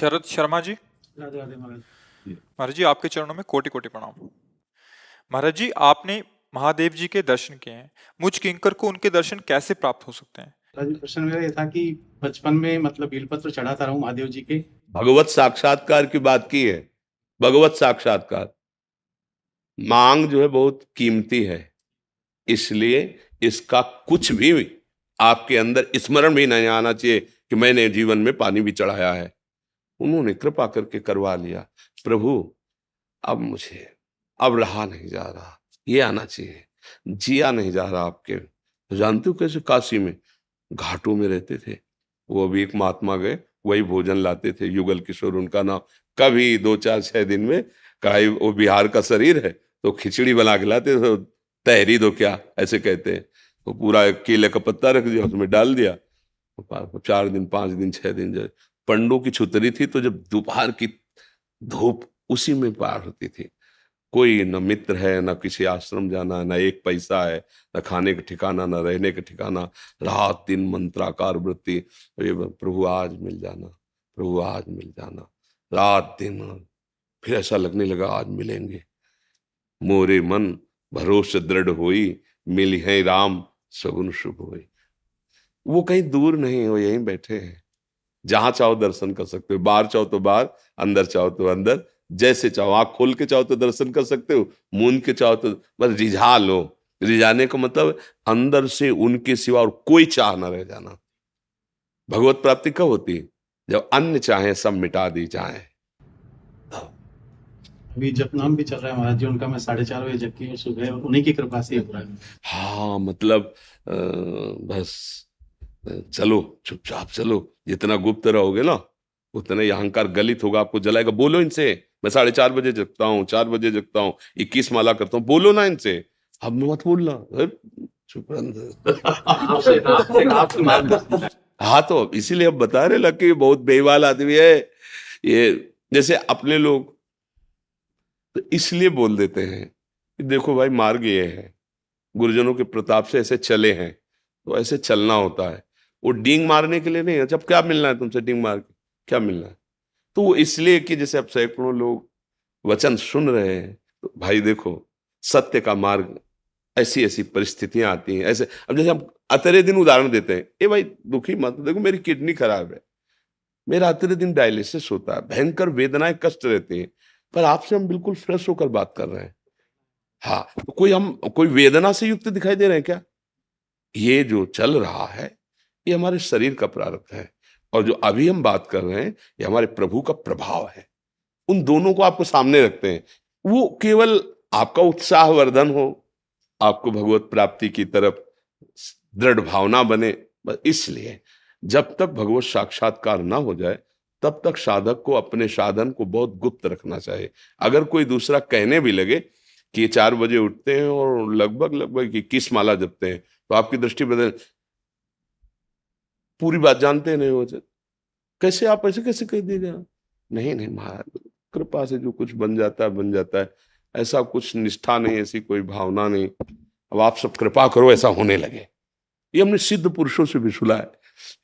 शरद शर्मा जी। राधे राधे महाराज। महाराज जी आपके चरणों में कोटि कोटि प्रणाम। महाराज जी आपने महादेव जी के दर्शन किए हैं, मुझ किंकर को उनके दर्शन कैसे प्राप्त हो सकते हैं? महाराज जी, प्रश्न मेरा ये था कि बचपन में मतलब बेलपत्र चढ़ाता रहूं महादेव जी के। भगवत साक्षात्कार की बात की है। भगवत साक्षात्कार मांग जो है बहुत कीमती है, इसलिए इसका कुछ भी आपके अंदर स्मरण भी नहीं आना चाहिए कि मैंने जीवन में पानी भी चढ़ाया है। उन्होंने कृपा करके करवा लिया। प्रभु अब मुझे अब रहा नहीं जा रहा, ये आना चाहिए। जिया नहीं जा रहा आपके। तो जानते हो कैसे काशी में घाटों में रहते थे वो, अभी एक महात्मा गए, वही भोजन लाते थे, युगल किशोर उनका नाम। कभी 2 4 6 दिन में कढ़ाई, वो बिहार का शरीर है तो खिचड़ी बना के लाते, तो तहरी दो क्या ऐसे कहते हैं, तो पूरा एक केले का पत्ता रख दिया, उसमें डाल दिया। 4 दिन 5 दिन 6 दिन जब पंडों की छुतरी थी, तो जब दोपहर की धूप उसी में पार होती थी। कोई न मित्र है, न किसी आश्रम जाना है, न एक पैसा है, न खाने का ठिकाना, न रहने का ठिकाना। रात दिन मंत्राकार वृत्ति, ये प्रभु आज मिल जाना, प्रभु आज मिल जाना, रात दिन। फिर ऐसा लगने लगा आज मिलेंगे। मोरे मन भरोसे दृढ़ होई, मिली है राम सगुन शुभ होई। वो कहीं दूर नहीं, वो यहीं बैठे हैं। जहां चाहो दर्शन कर सकते हो, बाहर चाहो तो बाहर, अंदर चाहो तो अंदर, जैसे चाहो। आंख खोल के चाहो तो दर्शन कर सकते हो, मूंद के चाहो तो बस रिझा लो। रिझाने का मतलब अंदर से उनके सिवा और कोई चाह न रह जाना। भगवत प्राप्ति कब होती है? जब अन्य चाहे सब मिटा दी जाए। अभी जपनाम भी चल रहा है महाराज जी उनका, मैं 4:30 बजे जग के सुबह उन्हीं की कृपा से ही हो रहा है। हाँ मतलब बस चलो, चुपचाप चलो। जितना गुप्त रहोगे ना, उतना ही अहंकार गलित होगा, आपको जलाएगा। बोलो इनसे, मैं 4:30 बजे जगता हूँ, 4 बजे जगता हूँ, 21 माला करता हूँ। बोलो ना इनसे, अब मत बोलना, चुप हाँ, तो इसीलिए अब बता रहे लग कि बहुत बेईमान आदमी है ये, जैसे अपने लोग तो इसलिए बोल देते हैं कि देखो भाई मार्ग ये है, गुरुजनों के प्रताप से ऐसे चले हैं, तो ऐसे चलना होता है। वो डींग मारने के लिए नहीं है। जब क्या मिलना है तुमसे डींग मार के, क्या मिलना है? तो वो इसलिए कि जैसे अब सैकड़ों लोग वचन सुन रहे हैं, तो भाई देखो सत्य का मार्ग, ऐसी ऐसी परिस्थितियां आती हैं ऐसे। अब जैसे हम अतरे दिन उदाहरण देते हैं, ए भाई दुखी मत, देखो मेरी किडनी खराब है, मेरा अतरे दिन डायलिसिस होता है, भयंकर वेदनाएं कष्ट रहते हैं, पर आपसे हम बिल्कुल फ्रेश होकर बात कर रहे हैं। हाँ, तो कोई वेदना से युक्त दिखाई दे रहे हैं क्या? ये जो चल रहा है ये हमारे शरीर का प्रारब्ध है, और जो अभी हम बात कर रहे हैं ये हमारे प्रभु का प्रभाव है। उन दोनों को आपको सामने रखते हैं। वो केवल आपका उत्साहवर्धन हो, आपको भगवत प्राप्ति की तरफ दृढ़ भावना बने, बस इसलिए। जब तक भगवत साक्षात्कार ना हो जाए तब तक साधक को अपने साधन को बहुत गुप्त रखना चाहिए। अगर कोई दूसरा कहने भी लगे कि ये 4 बजे उठते हैं और लगभग लगभग 21 माला जपते हैं, तो आपकी दृष्टि बदल, पूरी बात जानते नहीं हो, कैसे आप ऐसे कैसे कह दीजिए? नहीं नहीं महाराज, कृपा से जो कुछ बन जाता है बन जाता है। ऐसा कुछ निष्ठा नहीं, ऐसी कोई भावना नहीं। अब आप सब कृपा करो ऐसा होने लगे। ये हमने सिद्ध पुरुषों से भी सुना है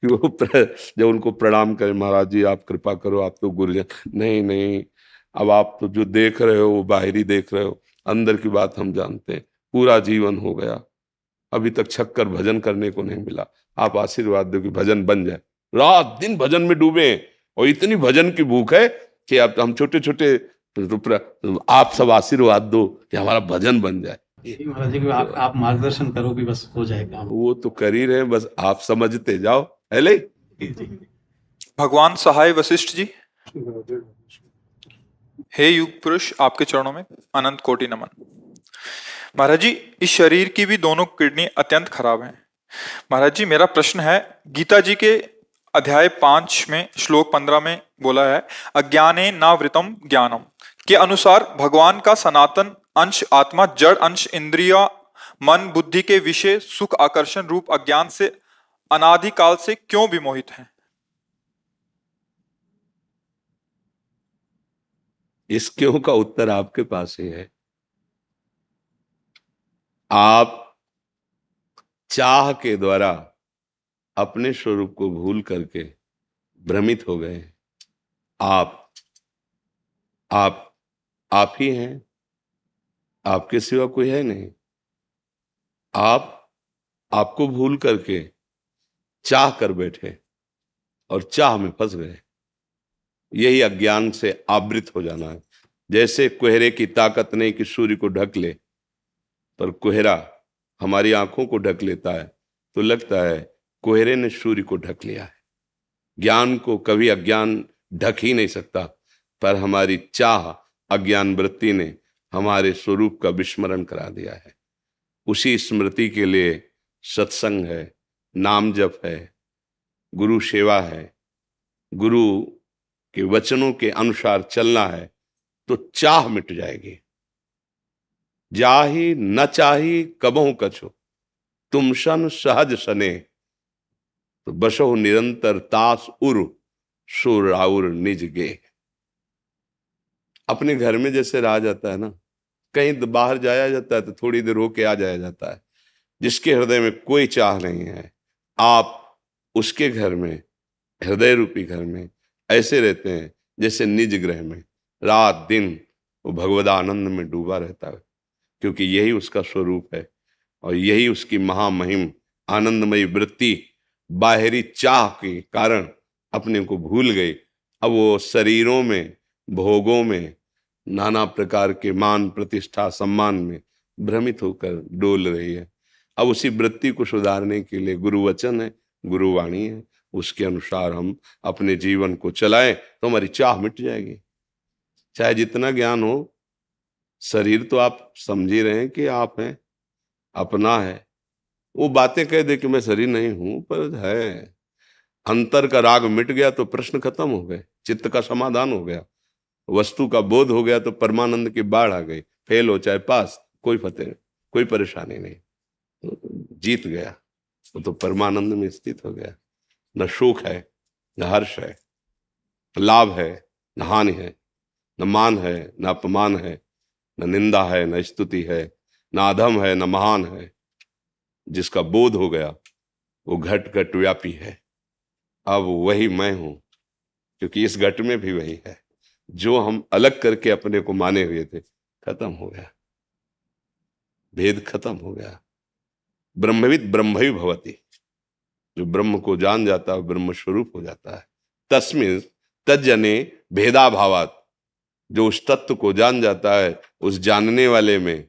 कि वो जब उनको प्रणाम करें, महाराज जी आप कृपा करो, आप तो गुरुजन। नहीं नहीं, अब आप तो जो देख रहे हो वो बाहरी देख रहे हो, अंदर की बात हम जानते हैं। पूरा जीवन हो गया, अभी तक छक्कर भजन करने को नहीं मिला। आप आशीर्वाद दो कि भजन बन जाए। रात दिन भजन में डूबे हैं, और इतनी भजन की भूख है कि आप, हम छोटे छोटे, आप सब आशीर्वाद दो कि हमारा भजन बन जाए। महाराज जी आप मार्गदर्शन करो भी बस हो जाए काम। वो तो कर ही रहे हैं, बस आप समझते जाओ। है ले भगवान सहाय वशिष्ठ जी। हे युग पुरुष, आपके चरणों में अनंत कोटि नमन। महाराज जी इस शरीर की भी दोनों किडनी अत्यंत खराब हैं। महाराज जी मेरा प्रश्न है, गीता जी के अध्याय 5 में श्लोक 15 में बोला है, अज्ञाने नावृतम ज्ञानम के अनुसार भगवान का सनातन अंश आत्मा जड़ अंश इंद्रिया मन बुद्धि के विषय सुख आकर्षण रूप अज्ञान से अनादिकाल से क्यों विमोहित है? इस क्यों का उत्तर आपके पास ही है। आप चाह के द्वारा अपने स्वरूप को भूल करके भ्रमित हो गए। आप ही हैं, आपके सिवा कोई है नहीं। आपको भूल करके चाह कर बैठे और चाह में फंस गए। यही अज्ञान से आवृत हो जाना है। जैसे कोहरे की ताकत नहीं कि सूर्य को ढक ले, पर कोहरा हमारी आंखों को ढक लेता है तो लगता है कोहरे ने सूर्य को ढक लिया है। ज्ञान को कभी अज्ञान ढक ही नहीं सकता, पर हमारी चाह अज्ञान वृत्ति ने हमारे स्वरूप का विस्मरण करा दिया है। उसी स्मृति के लिए सत्संग है, नाम जप है, गुरु सेवा है, गुरु के वचनों के अनुसार चलना है, तो चाह मिट जाएगी। जाही न चाही कबहु कछो, तुम सन सहज सने, तो बसो निरंतर तास उर सुर आउर निज गे। अपने घर में जैसे रहा जाता है ना, कहीं बाहर जाया जाता है तो थोड़ी देर होके आ जाया जाता है। जिसके हृदय में कोई चाह नहीं है, आप उसके घर में, हृदय रूपी घर में ऐसे रहते हैं जैसे निज ग्रह में रात दिन वो भगवदानंद में डूबा रहता है, क्योंकि यही उसका स्वरूप है और यही उसकी महामहिम आनंदमयी वृत्ति बाहरी चाह के कारण अपने को भूल गई। अब वो शरीरों में, भोगों में, नाना प्रकार के मान प्रतिष्ठा सम्मान में भ्रमित होकर डोल रही है। अब उसी वृत्ति को सुधारने के लिए गुरु वचन है, गुरु वाणी है, उसके अनुसार हम अपने जीवन को चलाएं तो हमारी चाह मिट जाएगी। चाहे जितना ज्ञान हो, शरीर तो आप समझ ही रहे हैं कि आप हैं, अपना है। वो बातें कह दे कि मैं शरीर नहीं हूं, पर है। अंतर का राग मिट गया तो प्रश्न खत्म हो गए, चित्त का समाधान हो गया, वस्तु का बोध हो गया तो परमानंद की बाढ़ आ गई। फेल हो चाहे पास, कोई फतेह, कोई परेशानी नहीं, जीत गया। वो तो परमानंद में स्थित हो गया। न शोक है, न हर्ष है, न लाभ है, न हानि है, न मान है, न अपमान है, न निंदा है, न स्तुति है, न अधम है, न महान है। जिसका बोध हो गया वो घट घट व्यापी है। अब वही मैं हूं, क्योंकि इस घट में भी वही है। जो हम अलग करके अपने को माने हुए थे, खत्म हो गया, भेद खत्म हो गया। ब्रह्मविद ब्रह्मैव भवति, जो ब्रह्म को जान जाता है ब्रह्म स्वरूप हो जाता है। तस्मिन् तज्जने भेदाभावात्, जो उस तत्व को जान जाता है उस जानने वाले में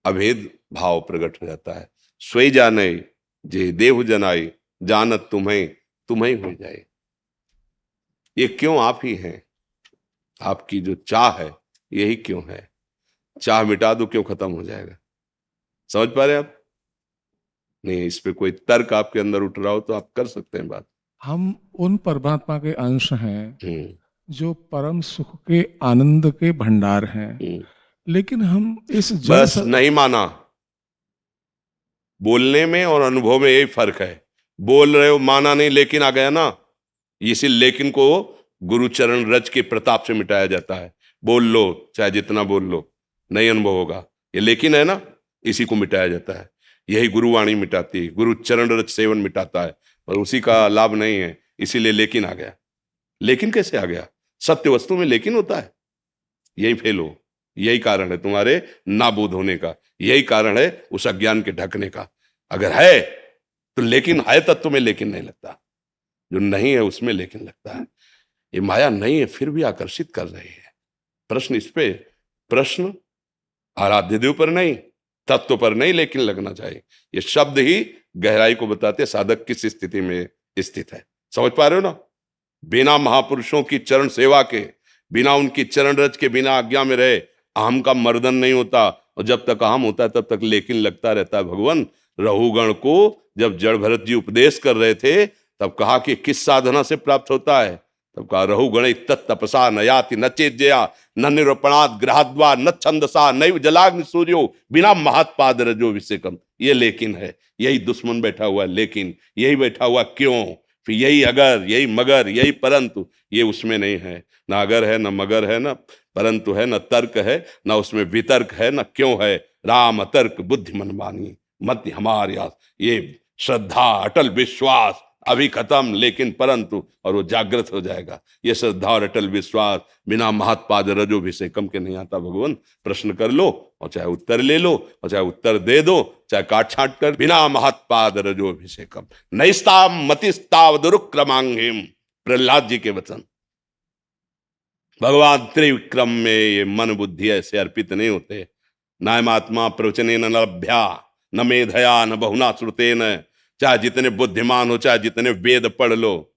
अभेद भाव प्रकट हो जाता है। स्वयं जाने जे देव जनाई, जानत तुम्हें तुम्हें हो जाए। ये क्यों आप ही हैं, आपकी जो चाह है यही क्यों है। चाह मिटा दो, क्यों खत्म हो जाएगा। समझ पा रहे आप? नहीं, इस पे कोई तर्क आपके अंदर उठ रहा हो तो आप कर सकते हैं बात। हम उन परमात्मा के अंश हैं जो परम सुख के आनंद के भंडार हैं, लेकिन हम इस बस नहीं माना। बोलने में और अनुभव में यही फर्क है। बोल रहे हो, माना नहीं, लेकिन आ गया ना। इसी लेकिन को गुरु चरण रज के प्रताप से मिटाया जाता है। बोल लो, चाहे जितना बोल लो, नहीं अनुभव होगा। ये लेकिन है ना, इसी को मिटाया जाता है। यही गुरुवाणी मिटाती है, गुरु चरण रज सेवन मिटाता है, और उसी का लाभ नहीं है, इसीलिए लेकिन आ गया। लेकिन कैसे आ गया? सत्य वस्तु में लेकिन होता है। यही फेल हो, यही कारण है तुम्हारे नाबूद होने का, यही कारण है उस अज्ञान के ढकने का। अगर है तो लेकिन है तत्व में लेकिन नहीं लगता, जो नहीं है उसमें लेकिन लगता है। ये माया नहीं है फिर भी आकर्षित कर रही है। प्रश्न इस पे, प्रश्न आराध्य देव पर नहीं, तत्व पर नहीं लेकिन लगना चाहिए। ये शब्द ही गहराई को बताते साधक किस स्थिति में स्थित है। समझ पा रहे हो ना? बिना महापुरुषों की चरण सेवा के, बिना उनकी चरण रज के, बिना आज्ञा में रहे अहम का मर्दन नहीं होता। और जब तक अहम होता है तब तक लेकिन लगता रहता है। भगवान रहुगण को जब जड़ भरत जी उपदेश कर रहे थे तब कहा कि किस साधना से प्राप्त होता है? तब कहा रहुगण तत्तपसा न याति न चेज्जया न निरूपणात् ग्रहाद्वा न छंदसा नैव जलाग्नि सूर्यो बिना महत्पाद रजो विषेकम। ये लेकिन है, यही दुश्मन बैठा हुआ है लेकिन, यही बैठा हुआ क्यों, फिर यही अगर, यही मगर, यही परंतु। ये उसमें नहीं है, ना अगर है, ना मगर है, ना परंतु है, ना तर्क है, ना उसमें वितर्क है, ना क्यों है। राम तर्क बुद्धि मन मानी मत हमारे आस। ये श्रद्धा, अटल विश्वास, अभी खत्म लेकिन परंतु, और वो जागृत हो जाएगा। ये श्रद्धा और अटल विश्वास बिना महत्पाद रजोभिषेकम के नहीं आता भगवान। प्रश्न कर लो और चाहे उत्तर ले लो, और चाहे उत्तर दे दो, चाहे काट छाट कर, बिना महत्पाद रजोभिषेकम नैस्ताम मतिस्ताव दुरुक्रमांगिम। प्रहलाद जी के वचन। भगवान त्रिविक्रम में ये मन बुद्धि ऐसे अर्पित नहीं होते। नायमात्मा प्रवचने न लभ्या न मेधया न बहुना श्रुतेन। चाहे जितने बुद्धिमान हो, चाहे जितने वेद पढ़ लो,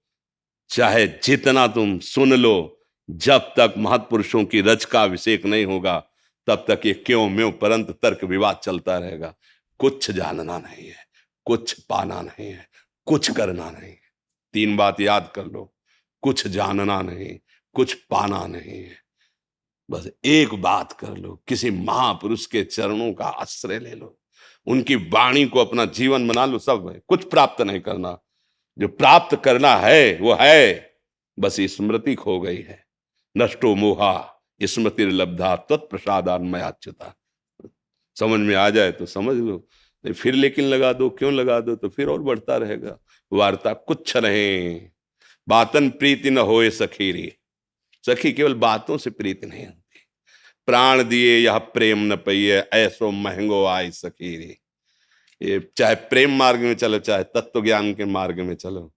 चाहे जितना तुम सुन लो, जब तक महत्पुरुषों की रज का अभिषेक नहीं होगा तब तक ये क्यों म्यों परंत तर्क विवाद चलता रहेगा। कुछ जानना नहीं है, कुछ पाना नहीं है, कुछ करना नहीं है। 3 बात याद कर लो, कुछ जानना नहीं, कुछ पाना नहीं है, बस एक बात कर लो, किसी महापुरुष के चरणों का आश्रय ले लो, उनकी वाणी को अपना जीवन बना लो। सब है, कुछ प्राप्त नहीं करना। जो प्राप्त करना है वो है, बस स्मृति खो गई है। नष्टो मोहा स्मृति लब्धा तत्प्रसादान मयाच्युता। समझ में आ जाए तो समझ लो, नहीं फिर लेकिन लगा दो, क्यों लगा दो, तो फिर और बढ़ता रहेगा। वार्ता कुछ नहीं, बातन प्रीति न होए सखीरी। सखी केवल बातों से प्रीति नहीं होती। प्राण दिए यह प्रेम न पइए, ऐसो महंगो आय सखीरी। ये चाहे प्रेम मार्ग में चलो, चाहे तत्व ज्ञान के मार्ग में चलो,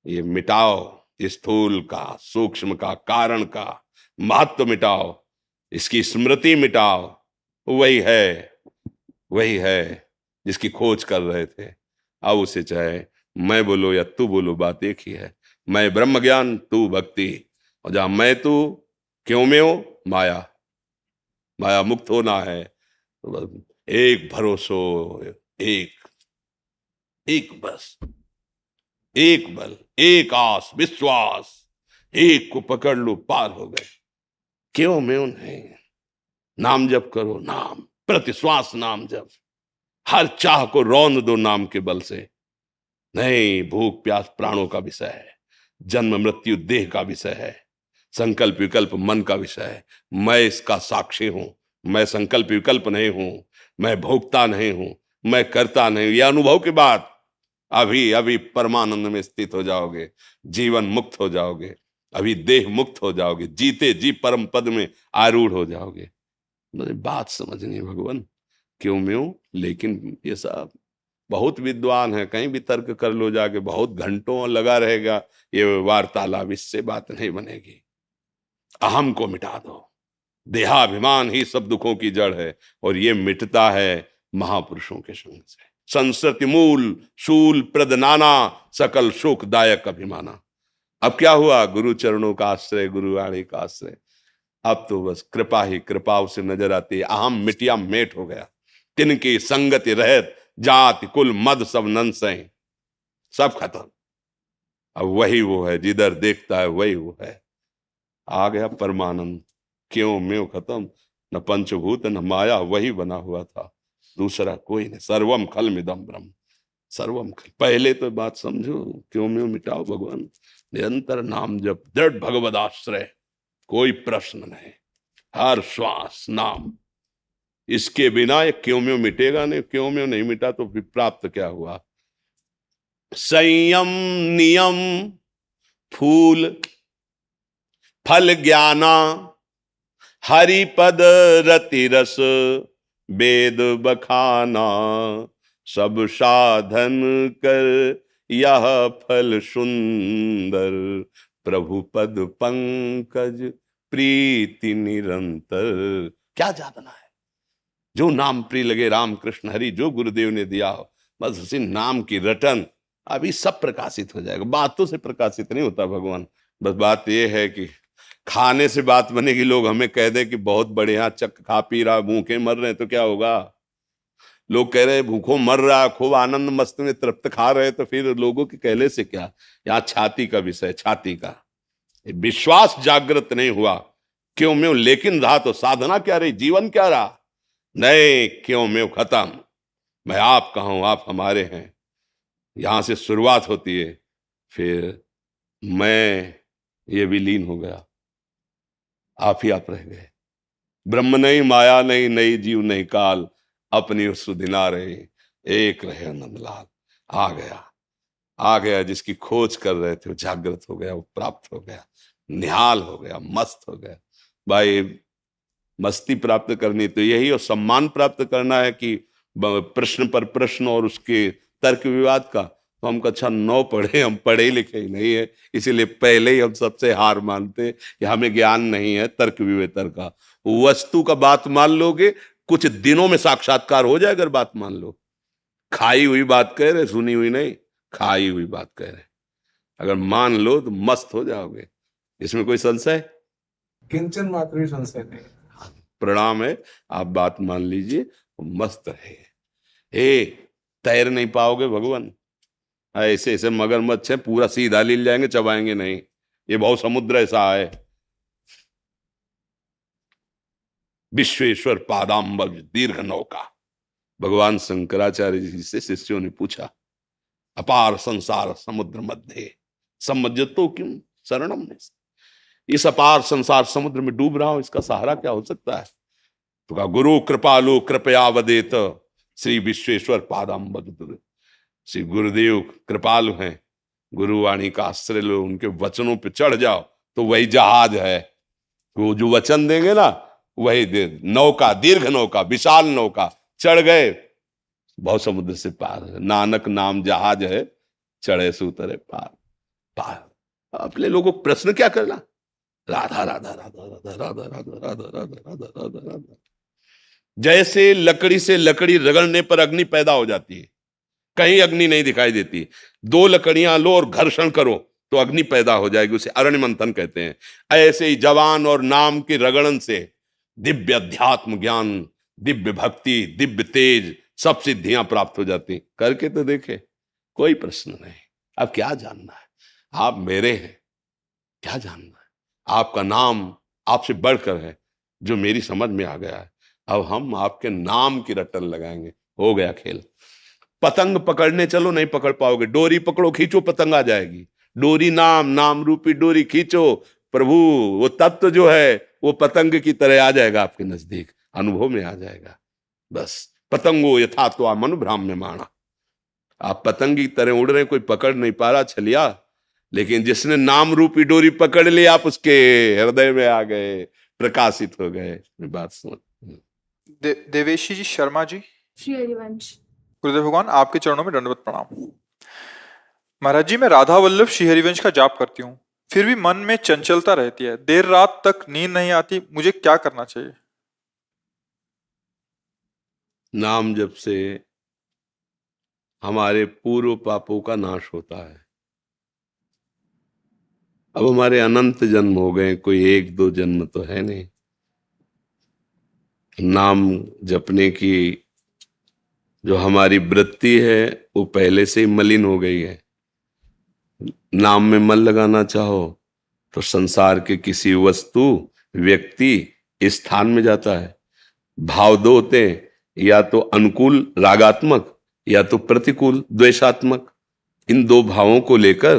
ये मिटाओ स्थूल का, सूक्ष्म का, कारण का महत्व मिटाओ, इसकी स्मृति मिटाओ। वही है जिसकी खोज कर रहे थे। अब उसे चाहे मैं बोलो या तू बोलो, बात एक ही है। मैं ब्रह्म ज्ञान, तू भक्ति। और जहां मैं तू क्यों में हो, माया मुक्त होना है। तो बस एक भरोसो, एक बस, एक बल, एक आस, विश्वास, एक को पकड़ लो, पार हो गए। क्यों में नहीं। नाम जप करो, नाम प्रतिश्वास नाम जप। हर चाह को रौंद दो नाम के बल से। नहीं, भूख प्यास प्राणों का विषय है, जन्म मृत्यु देह का विषय है, संकल्प विकल्प मन का विषय है। मैं इसका साक्षी हूं, मैं संकल्प विकल्प नहीं हूं, मैं भोगता नहीं हूं, मैं करता नहीं हूं। यह अनुभव के बाद अभी अभी परमानंद में स्थित हो जाओगे, जीवन मुक्त हो जाओगे, अभी देह मुक्त हो जाओगे, जीते जी परम पद में आरूढ़ हो जाओगे। मुझे बात समझनी है भगवान, क्यों म्यों। लेकिन ये सब बहुत विद्वान है, कहीं भी तर्क कर लो जाके, बहुत घंटों लगा रहेगा ये वार्तालाप, इससे बात नहीं बनेगी। अहम को मिटा दो। देहाभिमान ही सब दुखों की जड़ है, और ये मिटता है महापुरुषों के संग से। संस्कृति मूल शूल प्रद नाना, सकल शोकदायक अभिमाना। अब क्या हुआ, गुरु चरणों का आश्रय, गुरु वाणी का आश्रय। अब तो बस कृपा ही कृपा उसे नजर आती है। अहम मिटिया मेट हो गया, तिनकी संगति रहत, जाति कुल मद सब नंसै, सब खत्म। अब वही वो है, जिधर देखता है वही वो है। आ गया परमानंद, क्यों म्यों खत्म। न पंचभूत न माया, वही बना हुआ था, दूसरा कोई नहीं। सर्वम खलमिदं ब्रह्म, सर्वम खल। पहले तो बात समझो, क्यों म्यों मिटाओ भगवान। निरंतर नाम जप, दृढ़ भगवद आश्रय, कोई प्रश्न नहीं। हर श्वास नाम, इसके बिना ये क्यों म्यों मिटेगा नहीं। क्यों म्यों नहीं मिटा तो फिर प्राप्त क्या हुआ। संयम नियम फूल फल ज्ञाना, हरिपद रति रस वेद बखाना, सब साधन कर यह फल सुंदर, प्रभु पद पंकज प्रीति निरंतर। क्या जानना है, जो नाम प्रिय लगे राम कृष्ण हरि, जो गुरुदेव ने दिया हो, बस उसी नाम की रटन, अभी सब प्रकाशित हो जाएगा। बातों से प्रकाशित नहीं होता भगवान। बस बात यह है कि खाने से बात बनेगी। लोग हमें कह दे कि बहुत बढ़िया चक खा पी रहा, भूखे मर रहे हैं, तो क्या होगा। लोग कह रहे हैं भूखों मर रहा, खूब आनंद मस्त में तृप्त खा रहे, तो फिर लोगों के कहले से क्या। यहाँ छाती का विषय, छाती का विश्वास जागृत नहीं हुआ, क्यों म्यों लेकिन रहा, तो साधना क्या रही, जीवन क्या रहा। नहीं, क्यों म्यों खत्म। मैं आपका हूं, आप हमारे हैं, यहां से शुरुआत होती है। फिर मैं ये विलीन हो गया, आप ही आप रह गए। ब्रह्म नहीं, माया नहीं, नई जीव नहीं काल, अपनी सुधिना रहे, एक रहे नंदलाल। आ गया आ गया, जिसकी खोज कर रहे थे वो जागृत हो गया, वो प्राप्त हो गया, निहाल हो गया, मस्त हो गया। भाई मस्ती प्राप्त करनी तो यही, और सम्मान प्राप्त करना है कि प्रश्न पर प्रश्न और उसके तर्क विवाद का, तो हम कक्षा 9 पढ़े, हम पढ़े लिखे ही नहीं है, इसीलिए पहले ही हम सबसे हार मानते कि हमें ज्ञान नहीं है तर्क विवेतर का। वस्तु का बात मान लोगे, कुछ दिनों में साक्षात्कार हो जाए अगर बात मान लो। खाई हुई बात कह रहे, सुनी हुई नहीं, खाई हुई बात कह रहे, अगर मान लो तो मस्त हो जाओगे, इसमें कोई संशय? किंचन मात्र भी संशय नहीं। प्रणाम है, आप बात मान लीजिए, मस्त रहे। हे तैर नहीं पाओगे भगवान, ऐसे ऐसे मगरमच्छ है, पूरा सीधा लील जाएंगे, चबाएंगे नहीं, ये बहुत समुद्र ऐसा है। विश्वेश्वर पादाम्बज दीर्घ नौका, भगवान शंकराचार्य जी से शिष्यों ने पूछा, अपार संसार समुद्र मध्य सम्मज्जतो किम शरणम ने, इस अपार संसार समुद्र में डूब रहा हूं, इसका सहारा क्या हो सकता है? तो कहा, गुरु कृपालु कृपया वदेत श्री विश्वेश्वर पादाम्बज। श्री गुरुदेव कृपालु हैं, गुरुवाणी का आश्रय लो, उनके वचनों पे चढ़ जाओ, तो वही जहाज है, वो जो वचन देंगे ना वही नौका, दीर्घ नौका, विशाल नौका, चढ़ गए बहुत समुद्र से पार है। नानक नाम जहाज है, चढ़े से उतरे पार पार। अपने लोगों को प्रश्न क्या करना, राधा राधा राधा राधा राधा राधा राधा राधा राधा राधा राधा। जैसे लकड़ी से लकड़ी रगड़ने पर अग्नि पैदा हो जाती है, कहीं अग्नि नहीं दिखाई देती, 2 लकड़ियां लो और घर्षण करो तो अग्नि पैदा हो जाएगी, उसे अरण्य मंथन कहते हैं। ऐसे ही जवान और नाम की रगड़न से दिव्य अध्यात्म ज्ञान, दिव्य भक्ति, दिव्य तेज, सब सिद्धियां प्राप्त हो जाती। करके तो देखे, कोई प्रश्न नहीं। अब क्या जानना है, आप मेरे हैं, क्या जानना है? आपका नाम आपसे बढ़कर है, जो मेरी समझ में आ गया है। अब हम आपके नाम की रटन लगाएंगे, हो गया खेल। पतंग पकड़ने चलो, नहीं पकड़ पाओगे, डोरी पकड़ो, खींचो, पतंग आ जाएगी। डोरी नाम, नाम रूपी डोरी खींचो, प्रभु वो तत्व जो है वो पतंग की तरह आ जाएगा आपके नजदीक, अनुभव में आ जाएगा। बस पतंगो यथा तो मनु भ्राम्यमाणा, आप पतंग की तरह उड़ रहे, कोई पकड़ नहीं पा रहा छलिया, लेकिन जिसने नाम रूपी डोरी पकड़ ली, आप उसके हृदय में आ गए, प्रकाशित हो गए। बात सुन। देवेशी जी शर्मा जी, श्री हरिवंश। गुरुदेव भगवान आपके चरणों में दंडवत प्रणाम। महाराज जी, मैं राधा वल्लभ श्री हरिवंश का जाप करती हूँ, फिर भी मन में चंचलता रहती है, देर रात तक नींद नहीं आती, मुझे क्या करना चाहिए? नाम जप से हमारे पूर्व पापों का नाश होता है। अब हमारे अनंत जन्म हो गए, कोई 1-2 जन्म तो है नहीं। नाम जपने की जो हमारी वृत्ति है वो पहले से ही मलिन हो गई है। नाम में मन लगाना चाहो तो संसार के किसी वस्तु, व्यक्ति, स्थान में जाता है। भाव 2 होते हैं, या तो अनुकूल रागात्मक या तो प्रतिकूल द्वेषात्मक। इन 2 भावों को लेकर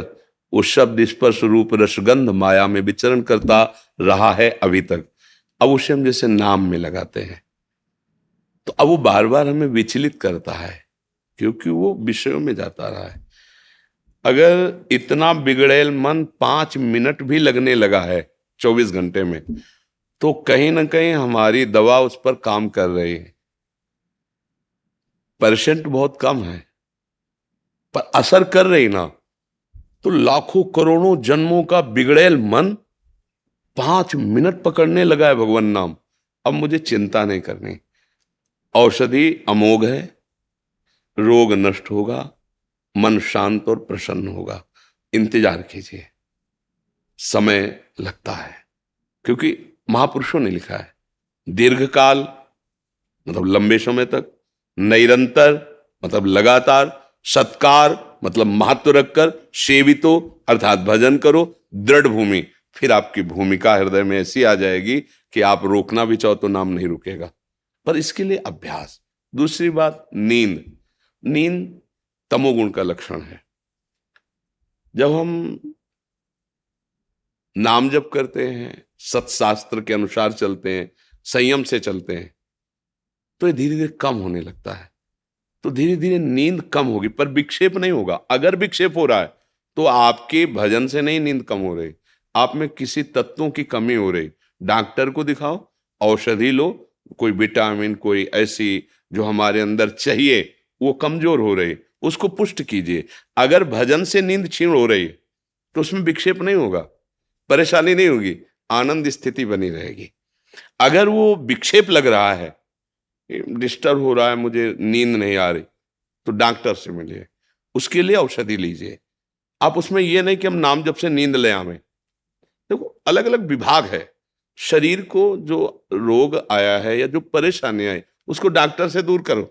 वो शब्द स्पर्श रूप रसगंध माया में विचरण करता रहा है अभी तक। अब उसे हम जैसे नाम में लगाते हैं तो अब वो बार बार हमें विचलित करता है, क्योंकि वो विषयों में जाता रहा है। अगर इतना बिगड़ेल मन 5 मिनट भी लगने लगा है 24 घंटे में, तो कहीं ना कहीं हमारी दवा उस पर काम कर रही है। परसेंट बहुत कम है पर असर कर रही ना। तो लाखों करोड़ों जन्मों का बिगड़ेल मन 5 मिनट पकड़ने लगा है भगवान नाम। अब मुझे चिंता नहीं करनी, औषधि अमोघ है, रोग नष्ट होगा, मन शांत और प्रसन्न होगा। इंतजार कीजिए, समय लगता है, क्योंकि महापुरुषों ने लिखा है दीर्घकाल मतलब लंबे समय तक, निरंतर मतलब लगातार, सत्कार मतलब महत्व रखकर, सेवितो अर्थात भजन करो, दृढ़ भूमि। फिर आपकी भूमिका हृदय में ऐसी आ जाएगी कि आप रोकना भी चाहो तो नाम नहीं रुकेगा, पर इसके लिए अभ्यास। दूसरी बात, नींद। नींद तमोगुण का लक्षण है। जब हम नाम जप करते हैं, सत्शास्त्र के अनुसार चलते हैं, संयम से चलते हैं, तो ये धीरे धीरे कम होने लगता है। तो धीरे धीरे नींद कम होगी, पर विक्षेप नहीं होगा। अगर विक्षेप हो रहा है तो आपके भजन से नहीं नींद कम हो रही, आप में किसी तत्वों की कमी हो रही। डॉक्टर को दिखाओ, औषधि लो, कोई विटामिन, कोई ऐसी जो हमारे अंदर चाहिए वो कमजोर हो रही, उसको पुष्ट कीजिए। अगर भजन से नींद क्षीण हो रही तो उसमें विक्षेप नहीं होगा, परेशानी नहीं होगी, आनंद स्थिति बनी रहेगी। अगर वो विक्षेप लग रहा है, डिस्टर्ब हो रहा है, मुझे नींद नहीं आ रही, तो डॉक्टर से मिलिए, उसके लिए औषधि लीजिए। आप उसमें ये नहीं कि हम नाम जप से नींद ले आवें। देखो अलग अलग विभाग है। शरीर को जो रोग आया है या जो परेशानी आई उसको डॉक्टर से दूर करो,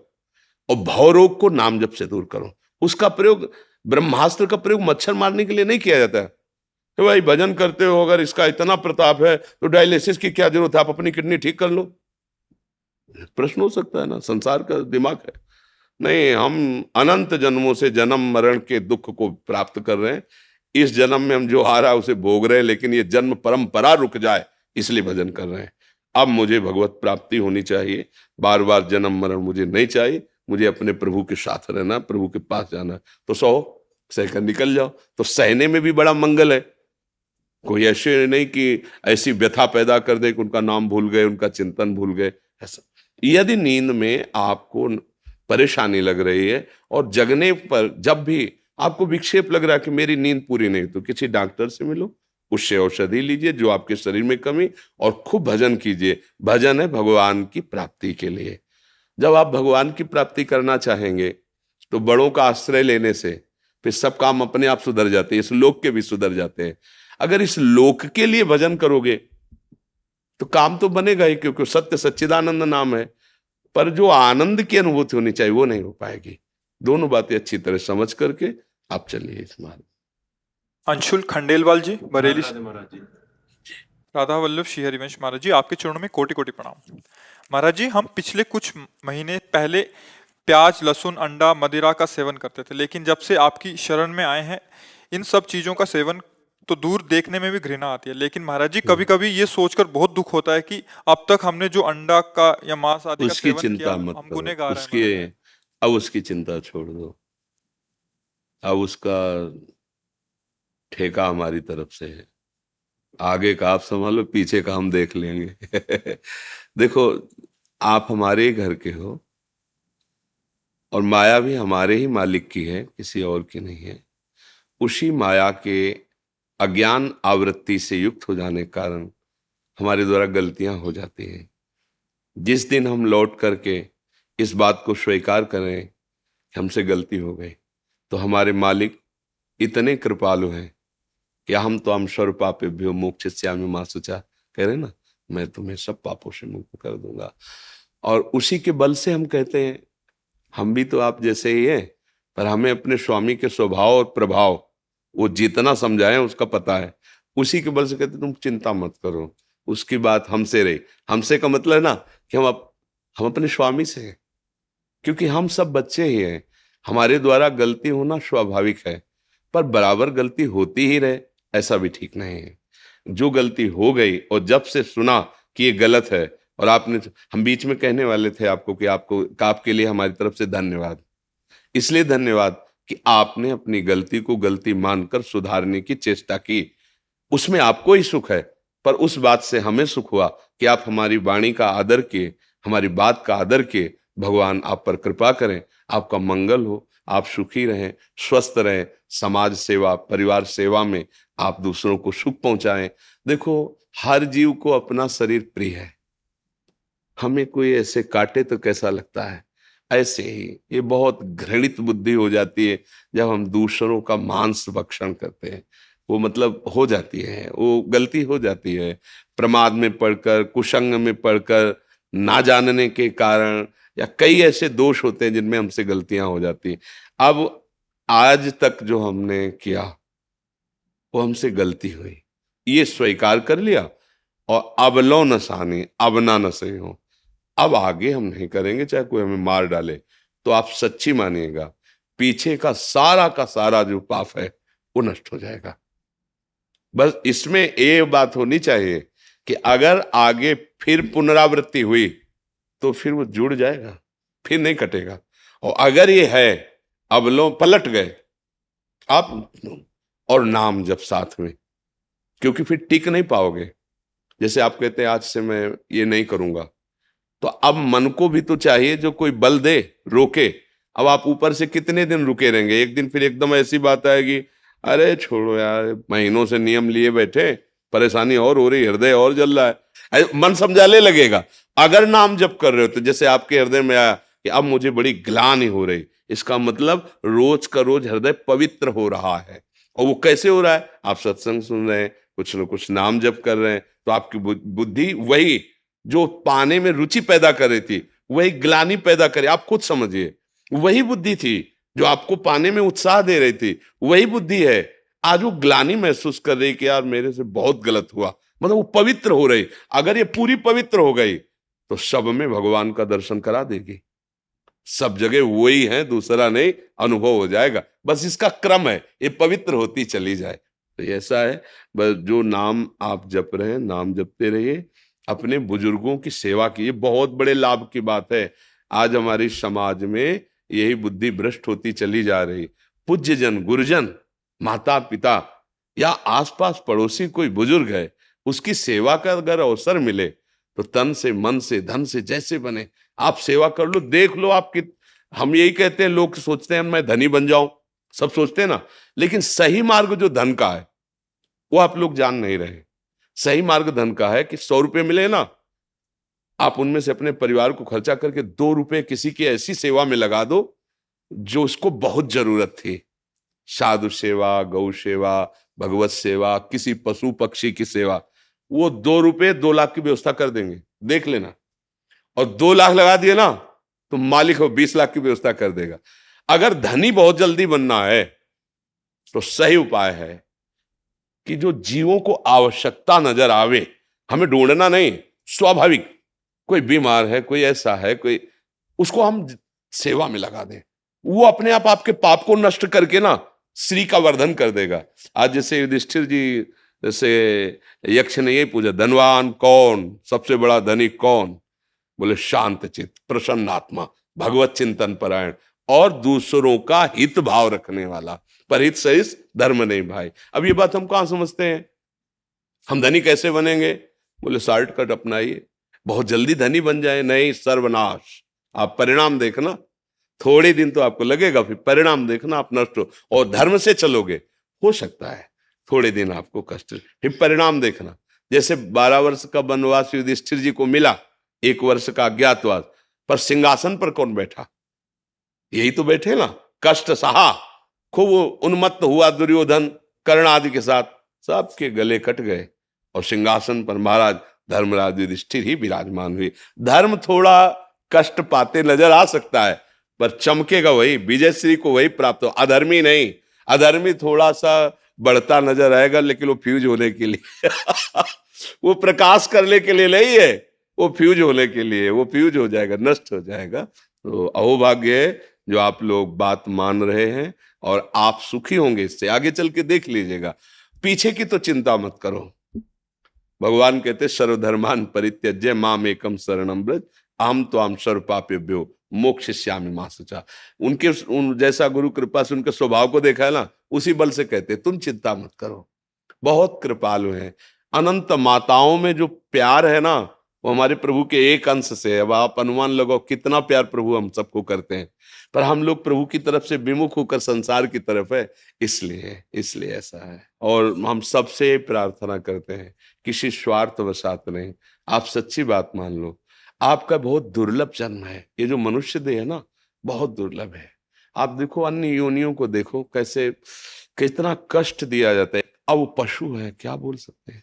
और भव रोग को नाम जप से दूर करो। उसका प्रयोग, ब्रह्मास्त्र का प्रयोग मच्छर मारने के लिए नहीं किया जाता है। तो भाई भजन करते हो, अगर इसका इतना प्रताप है तो डायलिसिस की क्या जरूरत है, आप अपनी किडनी ठीक कर लो। प्रश्न हो सकता है ना, संसार का दिमाग है। नहीं, हम अनंत जन्मों से जन्म मरण के दुख को प्राप्त कर रहे हैं। इस जन्म में हम जो आ रहा है उसे भोग रहे हैं, लेकिन ये जन्म परंपरा रुक जाए इसलिए भजन कर रहे हैं। अब मुझे भगवत प्राप्ति होनी चाहिए, बार बार जन्म मरण मुझे नहीं चाहिए, मुझे अपने प्रभु के साथ रहना, प्रभु के पास जाना। तो सहकर निकल जाओ, तो सहने में भी बड़ा मंगल है। कोई ऐसे नहीं कि ऐसी व्यथा पैदा कर दे कि उनका नाम भूल गए, उनका चिंतन भूल गए। ऐसा यदि नींद में आपको परेशानी लग रही है और जगने पर जब भी आपको विक्षेप लग रहा है कि मेरी नींद पूरी नहीं, तो किसी डॉक्टर से मिलो, उससे औषधि लीजिए जो आपके शरीर में कमी, और खूब भजन कीजिए। भजन है भगवान की प्राप्ति के लिए। जब आप भगवान की प्राप्ति करना चाहेंगे तो बड़ों का आश्रय लेने से फिर सब काम अपने आप सुधर जाते हैं, इस लोक के भी सुधर जाते हैं। अगर इस लोक के लिए भजन करोगे तो काम तो बनेगा ही, क्योंकि सत्य सच्चिदानंद नाम है, पर जो आनंद की अनुभूति होनी चाहिए वो नहीं हो पाएगी। दोनों बातें अच्छी तरह समझ करके आप चलिए इस मार्ग। अंशुल खंडेलवाल जी, बरेली। राधे महाराज जी। राधा वल्लभ श्री हरिवंश महाराज जी, आपके चरणों में कोटि कोटि प्रणाम। महाराज जी, हम पिछले कुछ महीने पहले प्याज, लहसुन, अंडा, मदिरा का सेवन करते थे, लेकिन जब से आपकी शरण में आए हैं इन सब चीजों का सेवन तो दूर, देखने में भी घृणा आती है। लेकिन महाराज जी, कभी कभी ये सोचकर बहुत दुख होता है कि अब तक हमने जो अंडा का या मांस आदि का उसकी सेवन चिंता किया, मत हम करो, गुनहगार हैं उसकी महाराज। अब उसकी चिंता छोड़ दो। अब उसका ठेका हमारी तरफ से है। आगे का आप संभालो, पीछे का हम देख लेंगे। देखो, आप हमारे ही घर के हो और माया भी हमारे ही मालिक की है, किसी और की नहीं है। उसी माया के अज्ञान आवृत्ति से युक्त हो जाने के कारण हमारे द्वारा गलतियां हो जाती हैं। जिस दिन हम लौट करके इस बात को स्वीकार करें कि हमसे गलती हो गई, तो हमारे मालिक इतने कृपालु हैं कि हम तो हम सर्व पापेभ्यो मोक्षयिष्यामि मा शुचा कह रहे ना, मैं तुम्हें सब पापों से मुक्त कर दूंगा। और उसी के बल से हम कहते हैं, हम भी तो आप जैसे ही हैं, पर हमें अपने स्वामी के स्वभाव और प्रभाव वो जितना समझाएं उसका पता है। उसी के बल से कहते तुम चिंता मत करो, उसकी बात हमसे रही। हमसे का मतलब है ना कि हम अपने स्वामी से हैं, क्योंकि हम सब बच्चे ही हैं। हमारे द्वारा गलती होना स्वाभाविक है, पर बराबर गलती होती ही रहे ऐसा भी ठीक नहीं है। जो गलती हो गई और जब से सुना कि ये गलत है, और हम बीच में कहने वाले थे आपको कि आपके लिए हमारी तरफ से धन्यवाद। इसलिए धन्यवाद कि आपने अपनी गलती को गलती मानकर सुधारने की चेष्टा की। उसमें आपको ही सुख है, पर उस बात से हमें सुख हुआ कि आप हमारी वाणी का आदर किए, हमारी बात का आदर किए। भगवान आप पर कृपा करें, आपका मंगल हो, आप सुखी रहें, स्वस्थ रहें, समाज सेवा, परिवार सेवा में आप दूसरों को सुख पहुंचाएं। देखो, हर जीव को अपना शरीर प्रिय है। हमें कोई ऐसे काटे तो कैसा लगता है, ऐसे ही ये बहुत घृणित बुद्धि हो जाती है जब हम दूसरों का मांस भक्षण करते हैं। वो मतलब हो जाती है, वो गलती हो जाती है, प्रमाद में पड़कर, कुसंग में पड़कर, ना जानने के कारण, या कई ऐसे दोष होते हैं जिनमें हमसे गलतियां हो जाती हैं। अब आज तक जो हमने किया वो हमसे गलती हुई, ये स्वीकार कर लिया, और अब लो न सानी अब ना न सही हो, अब आगे हम नहीं करेंगे, चाहे कोई हमें मार डाले। तो आप सच्ची मानिएगा, पीछे का सारा जो पाप है वो नष्ट हो जाएगा। बस इसमें एक बात होनी चाहिए कि अगर आगे फिर पुनरावृत्ति हुई तो फिर वो जुड़ जाएगा, फिर नहीं कटेगा। और अगर ये है, अब लो पलट गए आप, और नाम जब साथ में, क्योंकि फिर टिक नहीं पाओगे। जैसे आप कहते हैं आज से मैं ये नहीं करूंगा, तो अब मन को भी तो चाहिए जो कोई बल दे, रोके। अब आप ऊपर से कितने दिन रुके रहेंगे? एक दिन फिर एकदम ऐसी बात आएगी, अरे छोड़ो यार, महीनों से नियम लिए बैठे, परेशानी और हो रही, हृदय और जल रहा है, मन समझाने लगेगा। अगर नाम जप कर रहे हो तो जैसे आपके हृदय में आया कि अब मुझे बड़ी ग्लानि हो रही, इसका मतलब रोज का रोज हृदय पवित्र हो रहा है। और वो कैसे हो रहा है? आप सत्संग सुन रहे हैं, कुछ न कुछ नाम जप कर रहे हैं, तो आपकी बुद्धि वही जो पाने में रुचि पैदा कर रही थी, वही ग्लानि पैदा करे। आप खुद समझिए, वही बुद्धि थी जो आपको पाने में उत्साह दे रही थी, वही बुद्धि है आज वो ग्लानि महसूस कर रही कि यार मेरे से बहुत गलत हुआ। मतलब वो पवित्र हो रही। अगर ये पूरी पवित्र हो गई तो सब में भगवान का दर्शन करा देगी। सब जगह वही है, दूसरा नहीं, अनुभव हो जाएगा। बस इसका क्रम है, ये पवित्र होती चली जाए। तो ऐसा है, बस जो नाम आप जप रहे हैं, नाम जपते रहिए, अपने बुजुर्गों की सेवा कीजिए। बहुत बड़े लाभ की बात है। आज हमारी समाज में यही बुद्धि भ्रष्ट होती चली जा रही। पूज्य जन, गुरुजन, माता पिता या आसपास पड़ोसी कोई बुजुर्ग है, उसकी सेवा का अगर अवसर मिले तो तन से, मन से, धन से जैसे बने आप सेवा कर लो। देख लो आप हम यही कहते हैं, लोग सोचते हैं मैं धनी बन जाऊं, सब सोचते हैं ना, लेकिन सही मार्ग जो धन का है वो आप लोग जान नहीं रहे। सही मार्ग धन का है कि 100 रुपए मिले ना, आप उनमें से अपने परिवार को खर्चा करके 2 रुपए किसी की ऐसी सेवा में लगा दो जो उसको बहुत जरूरत थी। साधु सेवा, गौ सेवा, भगवत सेवा, किसी पशु पक्षी की सेवा, वो 2 रुपए 2 लाख की व्यवस्था कर देंगे, देख लेना। और 2 लाख लगा दिए ना तो मालिक हो 20 लाख की व्यवस्था कर देगा। अगर धनी बहुत जल्दी बनना है तो सही उपाय है कि जो जीवों को आवश्यकता नजर आवे, हमें ढूंढना नहीं, स्वाभाविक कोई बीमार है, कोई ऐसा है, कोई, उसको हम सेवा में लगा दें। वो अपने आप आपके पाप को नष्ट करके ना श्री का वर्धन कर देगा। आज जैसे युधिष्ठिर जी जैसे यक्ष ने यही पूछा, धनवान कौन, सबसे बड़ा धनी कौन? बोले शांत चित्त, प्रसन्न आत्मा, भगवत चिंतन परायण और दूसरों का हित भाव रखने वाला। पर हित सहित धर्म नहीं भाई। अब ये बात हम कहां समझते हैं? हम धनी कैसे बनेंगे? बोले शॉर्टकट अपनाइए, बहुत जल्दी धनी बन जाए। नहीं, सर्वनाश। आप परिणाम देखना, थोड़े दिन तो आपको लगेगा, फिर परिणाम देखना आप नष्ट हो। और धर्म से चलोगे, हो सकता है थोड़े दिन आपको कष्ट, फिर परिणाम देखना। जैसे 12 वर्ष का वनवास युधिष्ठिर जी को मिला, 1 वर्ष का अज्ञातवास, पर सिंहासन पर कौन बैठा? यही तो बैठे ना। कष्ट सहा, खूब उन्मत्त हुआ दुर्योधन कर्ण आदि के साथ, सबके गले कट गए और सिंहासन पर महाराज धर्मराज युधिष्ठिर ही विराजमान हुए। धर्म थोड़ा कष्ट पाते नजर आ सकता है, पर चमकेगा वही, विजय श्री को वही प्राप्त हो। अधर्मी नहीं, अधर्मी थोड़ा सा बढ़ता नजर आएगा, लेकिन वो फ्यूज होने के लिए वो प्रकाश करने के लिए नहीं है, वो फ्यूज होने के लिए, वो फ्यूज हो जाएगा, नष्ट हो जाएगा। तो अहोभाग्य है जो आप लोग बात मान रहे हैं, और आप सुखी होंगे इससे। आगे चल के देख लीजिएगा, पीछे की तो चिंता मत करो। भगवान कहते सर्वधर्मान परित्यज्य माम एकम शरणम व्रज अहम त्वाम सर्व पापेभ्यो मोक्षयिष्यामि मा शुचा। उनके जैसा गुरु कृपा से उनके स्वभाव को देखा है ना, उसी बल से कहते तुम चिंता मत करो, बहुत कृपालु हैं। अनंत माताओं में जो प्यार है ना, वो हमारे प्रभु के एक अंश से है। अब आप अनुमान लगाओ कितना प्यार प्रभु हम सबको करते हैं, पर हम लोग प्रभु की तरफ से विमुख होकर संसार की तरफ है, इसलिए ऐसा है। और हम सबसे प्रार्थना करते हैं, किसी स्वार्थ वसात नहीं। आप सच्ची बात मान लो, आपका बहुत दुर्लभ जन्म है। ये जो मनुष्य देह है ना, बहुत दुर्लभ है। आप देखो अन्य योनियों को देखो, कैसे कितना कष्ट दिया जाता है। अब वो पशु है, क्या बोल सकते हैं,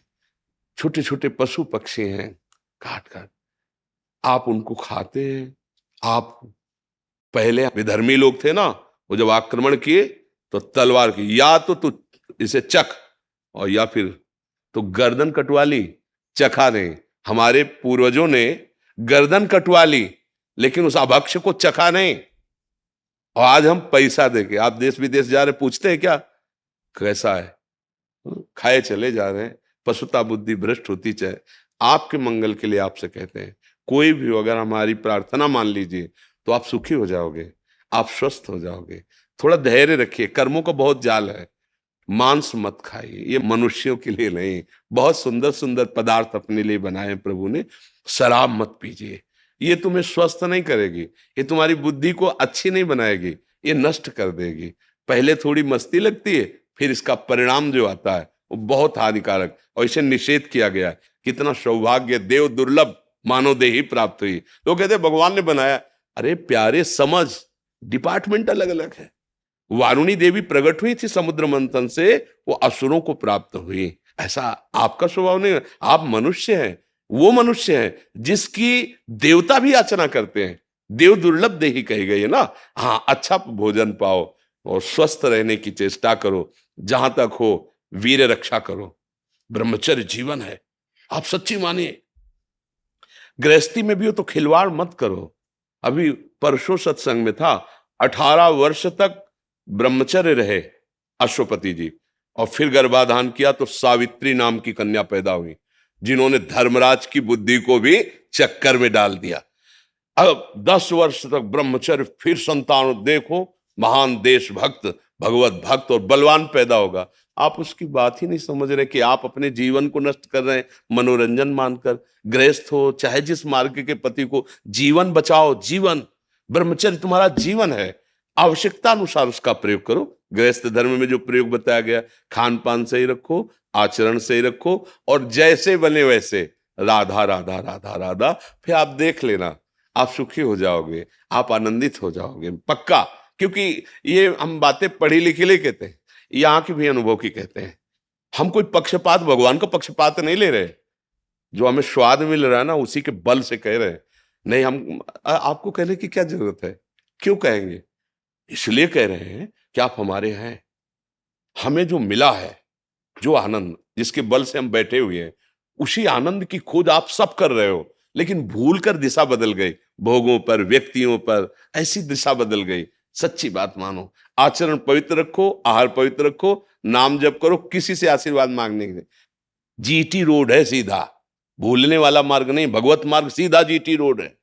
छोटे छोटे पशु पक्षी हैं, काट काट आप उनको खाते हैं। आप पहले विधर्मी लोग थे ना, वो जब आक्रमण किए तो तलवार की, या तो तू इसे चख और या फिर तो गर्दन कटवा ली, चखा नहीं। हमारे पूर्वजों ने गर्दन कटवा ली, लेकिन उस अभक्ष को चखा नहीं। और आज हम पैसा देके, आप देश विदेश जा रहे, पूछते हैं क्या कैसा है, खाए चले जा रहे हैं। पशुता बुद्धि भ्रष्ट होती चाहे। आपके मंगल के लिए आपसे कहते हैं, कोई भी अगर हमारी प्रार्थना मान लीजिए तो आप सुखी हो जाओगे। आप स्वस्थ हो जाओगे। थोड़ा धैर्य रखिए, कर्मों का बहुत जाल है। मांस मत खाइए, ये मनुष्यों के लिए नहीं। बहुत सुंदर सुंदर पदार्थ अपने लिए बनाए हैं प्रभु ने। शराब मत पीजिए, ये तुम्हें स्वस्थ नहीं करेगी, ये तुम्हारी बुद्धि को अच्छी नहीं बनाएगी, ये नष्ट कर देगी। पहले थोड़ी मस्ती लगती है, फिर इसका परिणाम जो आता है वो बहुत हानिकारक, और इसे निषेध किया गया है। कितना सौभाग्य, देव दुर्लभ मानव देही प्राप्त हुई। लोग कहते हैं भगवान ने बनाया, अरे प्यारे समझ, डिपार्टमेंट अलग अलग है। वारुणी देवी प्रकट हुई थी समुद्र मंथन से, वो असुरों को प्राप्त हुई। ऐसा आपका स्वभाव नहीं है, आप मनुष्य हैं। वो मनुष्य है जिसकी देवता भी याचना करते हैं। देव दुर्लभ देही कही गई है ना। हाँ, अच्छा भोजन पाओ और स्वस्थ रहने की चेष्टा करो, जहां तक हो वीर रक्षा करो। ब्रह्मचर्य जीवन है, आप सच्ची मानिए। गृहस्थी में भी हो तो खिलवाड़ मत करो। अभी परसों सत्संग में था, 18 वर्ष तक ब्रह्मचर्य रहे अश्वपति जी, और फिर गर्भाधान किया तो सावित्री नाम की कन्या पैदा हुई, जिन्होंने धर्मराज की बुद्धि को भी चक्कर में डाल दिया। अब 10 वर्ष तक ब्रह्मचर्य, फिर संतान, देखो महान देशभक्त, भगवत भक्त और बलवान पैदा होगा। आप उसकी बात ही नहीं समझ रहे कि आप अपने जीवन को नष्ट कर रहे हैं मनोरंजन मानकर। गृहस्थ हो चाहे जिस मार्ग के पति को, जीवन बचाओ। जीवन, ब्रह्मचर्य तुम्हारा जीवन है। आवश्यकता अनुसार उसका प्रयोग करो। गृहस्थ धर्म में जो प्रयोग बताया गया, खान पान सही रखो, आचरण सही रखो, और जैसे बने वैसे राधा राधा राधा राधा, फिर आप देख लेना, आप सुखी हो जाओगे, आप आनंदित हो जाओगे पक्का। क्योंकि ये हम बातें पढ़ी लिखी ले कहते हैं, यहाँ की भी अनुभव की कहते हैं। हम कोई पक्षपात, भगवान का पक्षपात नहीं ले रहे। जो हमें स्वाद मिल रहा है ना, उसी के बल से कह रहे हैं। नहीं, हम आपको कहने की क्या जरूरत है, क्यों कहेंगे? इसलिए कह रहे हैं कि आप हमारे हैं। हमें जो मिला है, जो आनंद जिसके बल से हम बैठे हुए हैं, उसी आनंद की खोज आप सब कर रहे हो, लेकिन भूल कर दिशा बदल गई, भोगों पर, व्यक्तियों पर, ऐसी दिशा बदल गई। सच्ची बात मानो, आचरण पवित्र रखो, आहार पवित्र रखो, नाम जप करो, किसी से आशीर्वाद मांगने के। जीटी रोड है सीधा, भूलने वाला मार्ग नहीं, भगवत मार्ग सीधा जीटी रोड है।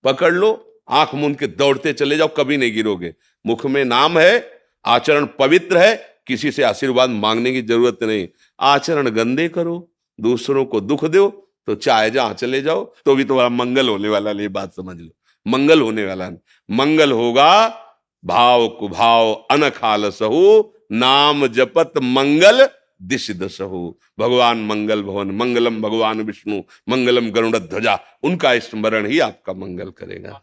पकड़ लो, आंख मूंद के दौड़ते चले जाओ, कभी नहीं गिरोगे। मुख में नाम है, आचरण पवित्र है, किसी से आशीर्वाद मांगने की जरूरत नहीं। आचरण गंदे करो, दूसरों को दुख दो, तो चाहे जहां चले जाओ तो भी तुम्हारा मंगल होने वाला। ये बात समझ लो, मंगल होने वाला है। मंगल होगा भाव कुभाव अनखाल सहु, नाम जपत मंगल दिश दसहु। भगवान मंगल भवन, मंगलम भगवान विष्णु, मंगलम गरुड़ ध्वजा, उनका स्मरण ही आपका मंगल करेगा।